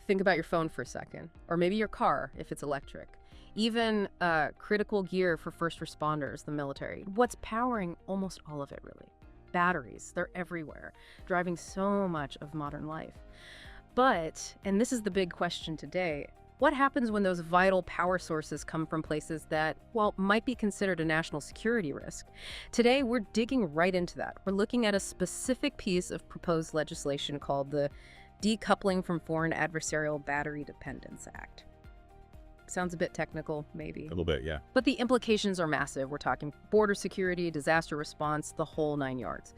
think about your phone for a second, or maybe your car if it's electric. Even critical gear for first responders, the military. What's powering almost all of it, really? Batteries. They're everywhere, driving so much of modern life. But, and this is the big question today, what happens when those vital power sources come from places that, well, might be considered a national security risk? Today, we're digging right into that. We're looking at a specific piece of proposed legislation called the Decoupling from Foreign Adversarial Battery Dependence Act. Sounds a bit technical, maybe. A little bit, yeah. But the implications are massive. We're talking border security, disaster response, the whole 9 yards.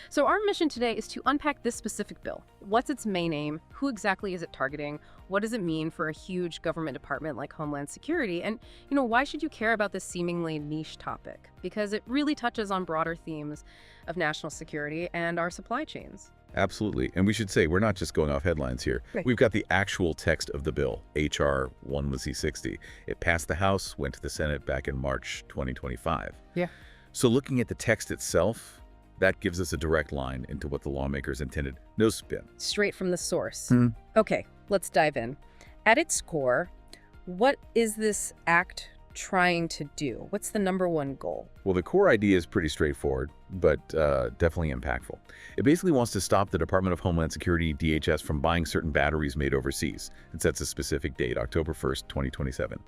So our mission today is to unpack this specific bill. What's its main aim? Who exactly is it targeting? What does it mean for a huge government department like Homeland Security? And, why should you care about this seemingly niche topic? Because it really touches on broader themes of national security and our supply chains. Absolutely. And we should say, we're not just going off headlines here. Right. We've got the actual text of the bill, H.R.1166. It passed the House, went to the Senate back in March 2025. Yeah. So looking at the text itself, that gives us a direct line into what the lawmakers intended. No spin. Straight from the source. Okay, let's dive in. At its core, what is this act trying to do? What's the number one goal? Well, the core idea is pretty straightforward, but definitely impactful. It basically wants to stop the Department of Homeland Security, DHS, from buying certain batteries made overseas. It sets a specific date, October 1st, 2027.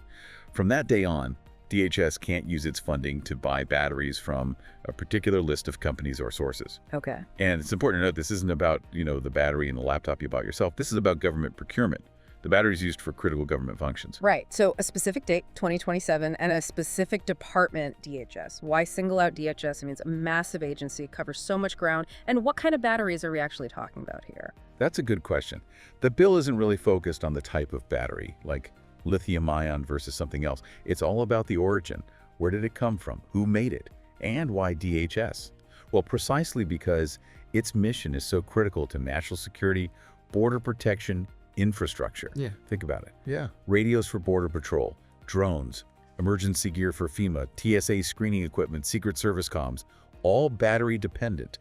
From that day on, DHS can't use its funding to buy batteries from a particular list of companies or sources. Okay. And it's important to note this isn't about, the battery in the laptop you bought yourself. This is about government procurement. The battery is used for critical government functions. Right. So a specific date, 2027, and a specific department, DHS. Why single out DHS? I mean, it's a massive agency, covers so much ground. And what kind of batteries are we actually talking about here? That's a good question. The bill isn't really focused on the type of battery, like lithium-ion versus something else. It's all about the origin. Where did it come from? Who made it? And why DHS? Well, precisely because its mission is so critical to national security, border protection, infrastructure. Yeah. Think about it. Yeah. Radios for Border Patrol, drones, emergency gear for FEMA, TSA screening equipment, Secret Service comms, all battery dependent.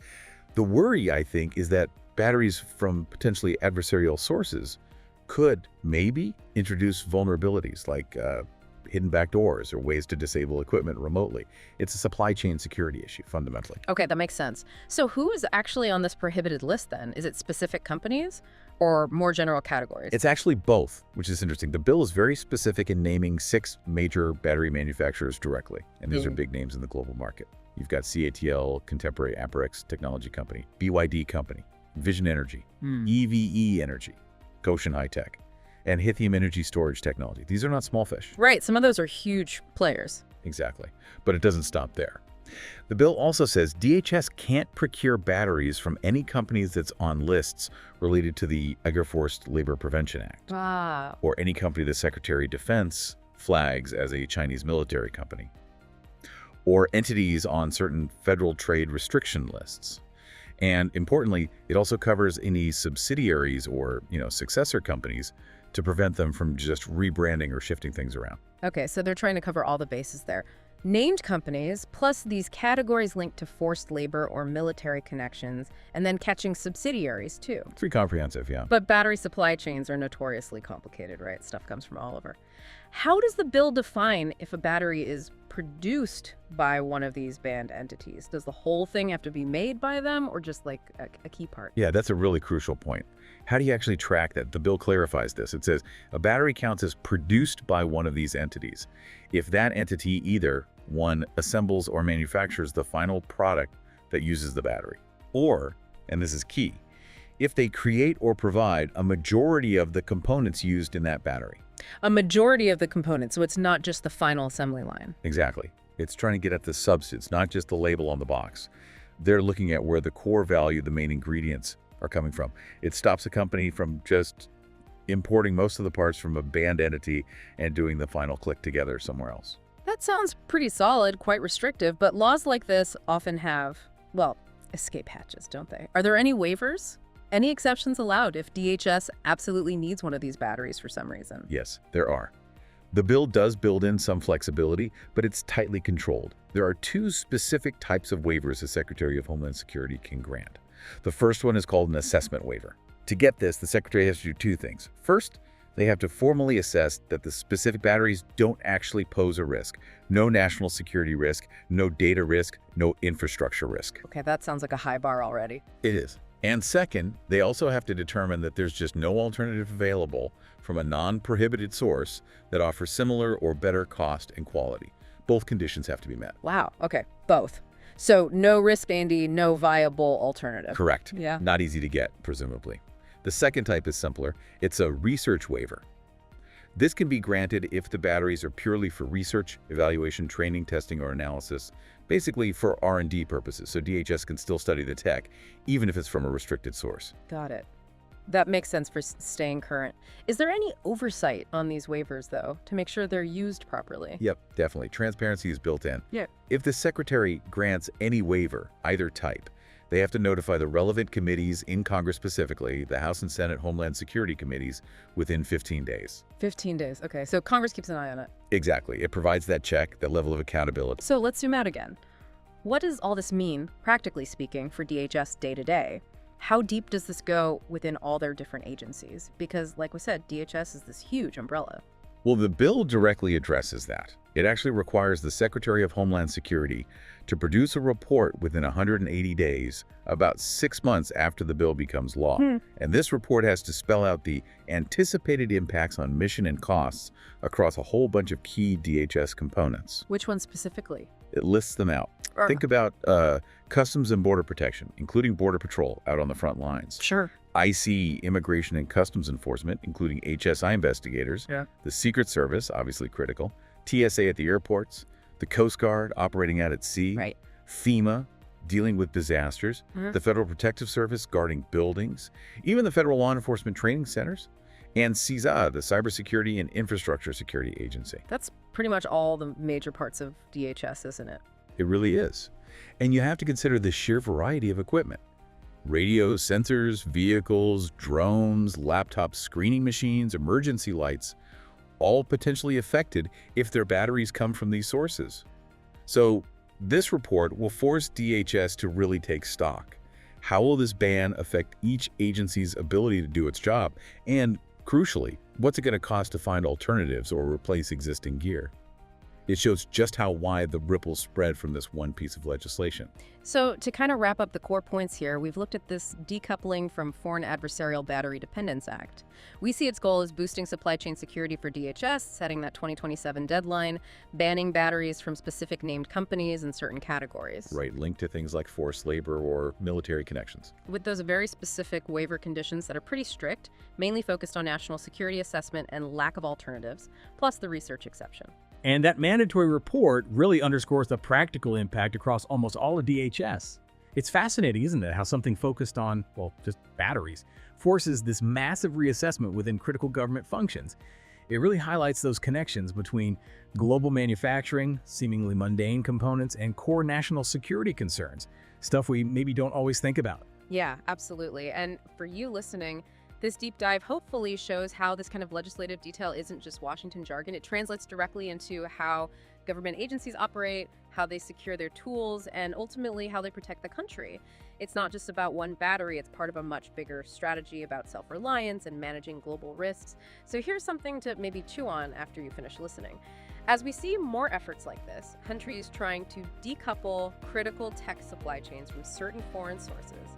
The worry, I think, is that batteries from potentially adversarial sources could maybe introduce vulnerabilities like hidden backdoors or ways to disable equipment remotely. It's a supply chain security issue, fundamentally. Okay, that makes sense. So who is actually on this prohibited list then? Is it specific companies or more general categories? It's actually both, which is interesting. The bill is very specific in naming 6 major battery manufacturers directly, and these are big names in the global market. You've got CATL, Contemporary Amperex Technology Company, BYD Company, Vision Energy, EVE Energy, Goshen High Tech, and Lithium Energy Storage Technology. These are not small fish. Right, some of those are huge players. Exactly. But it doesn't stop there. The bill also says DHS can't procure batteries from any companies that's on lists related to the Forced Labor Prevention Act, or any company the Secretary of Defense flags as a Chinese military company, or entities on certain federal trade restriction lists. And importantly, it also covers any subsidiaries or, successor companies to prevent them from just rebranding or shifting things around. Okay, so they're trying to cover all the bases there. Named companies, plus these categories linked to forced labor or military connections, and then catching subsidiaries too. Pretty comprehensive, yeah. But battery supply chains are notoriously complicated, right? Stuff comes from all over. How does the bill define if a battery is produced by one of these banned entities? Does the whole thing have to be made by them, or just like a key part? Yeah, that's a really crucial point. How do you actually track that? The bill clarifies this. It says a battery counts as produced by one of these entities if that entity either, one, assembles or manufactures the final product that uses the battery, or, and this is key, if they create or provide a majority of the components used in that battery. A majority of the components, so it's not just the final assembly line. Exactly. It's trying to get at the substance, not just the label on the box. They're looking at where the core value, the main ingredients, are coming from. It stops a company from just importing most of the parts from a banned entity and doing the final click together somewhere else. That sounds pretty solid, quite restrictive, but laws like this often have, well, escape hatches, don't they? Are there any waivers? Any exceptions allowed if DHS absolutely needs one of these batteries for some reason? Yes, there are. The bill does build in some flexibility, but it's tightly controlled. There are 2 specific types of waivers the Secretary of Homeland Security can grant. The first one is called an assessment waiver. To get this, the Secretary has to do 2 things. First, They have to formally assess that the specific batteries don't actually pose a risk. No national security risk, no data risk, no infrastructure risk. Okay, that sounds like a high bar already. It is. And second, they also have to determine that there's just no alternative available from a non-prohibited source that offers similar or better cost and quality. Both conditions have to be met. Wow, okay, both. So no risk, Andy, no viable alternative. Correct. Yeah. Not easy to get, presumably. The second type is simpler. It's a research waiver. This can be granted if the batteries are purely for research, evaluation, training, testing, or analysis, basically for R&D purposes, so DHS can still study the tech, even if it's from a restricted source. Got it. That makes sense for staying current. Is there any oversight on these waivers, though, to make sure they're used properly? Yep, definitely. Transparency is built in. Yeah. If the Secretary grants any waiver, either type, they have to notify the relevant committees in Congress, specifically the House and Senate Homeland Security Committees, within 15 days. 15 days. Okay, so Congress keeps an eye on it. Exactly. It provides that check, that level of accountability. So let's zoom out again. What does all this mean, practically speaking, for DHS day-to-day? How deep does this go within all their different agencies? Because, like we said, DHS is this huge umbrella. Well, the bill directly addresses that. It actually requires the Secretary of Homeland Security to produce a report within 180 days, about 6 months after the bill becomes law. And this report has to spell out the anticipated impacts on mission and costs across a whole bunch of key DHS components. Which one specifically? It lists them out. Think about Customs and Border Protection, including Border Patrol out on the front lines. Sure. IC, Immigration and Customs Enforcement, including HSI investigators. Yeah. The Secret Service, obviously critical. TSA at the airports. The Coast Guard operating out at sea. Right. FEMA, dealing with disasters. The Federal Protective Service, guarding buildings. Even the Federal Law Enforcement Training Centers. And CISA, the Cybersecurity and Infrastructure Security Agency. That's pretty much all the major parts of DHS, isn't it? It really is. And you have to consider the sheer variety of equipment. Radios, sensors, vehicles, drones, laptop screening machines, emergency lights, all potentially affected if their batteries come from these sources. So this report will force DHS to really take stock. How will this ban affect each agency's ability to do its job? And crucially, what's it going to cost to find alternatives or replace existing gear? It shows just how wide the ripples spread from this one piece of legislation. So to kind of wrap up the core points here, we've looked at this Decoupling from Foreign Adversarial Battery Dependence Act. We see its goal as boosting supply chain security for DHS, setting that 2027 deadline, banning batteries from specific named companies in certain categories. Right, linked to things like forced labor or military connections. With those very specific waiver conditions that are pretty strict, mainly focused on national security assessment and lack of alternatives, plus the research exception. And that mandatory report really underscores the practical impact across almost all of DHS. It's fascinating, isn't it, how something focused on, well, just batteries, forces this massive reassessment within critical government functions. It really highlights those connections between global manufacturing, seemingly mundane components, and core national security concerns, stuff we maybe don't always think about. Yeah, absolutely. And for you listening, this deep dive hopefully shows how this kind of legislative detail isn't just Washington jargon. It translates directly into how government agencies operate, how they secure their tools, and ultimately how they protect the country. It's not just about one battery, it's part of a much bigger strategy about self-reliance and managing global risks. So here's something to maybe chew on after you finish listening. As we see more efforts like this, countries trying to decouple critical tech supply chains from certain foreign sources,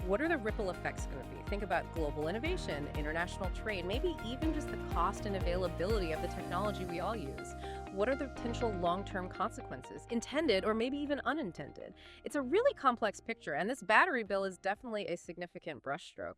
what are the ripple effects going to be? Think about global innovation, international trade, maybe even just the cost and availability of the technology we all use. What are the potential long-term consequences, intended or maybe even unintended? It's a really complex picture, and this battery bill is definitely a significant brushstroke.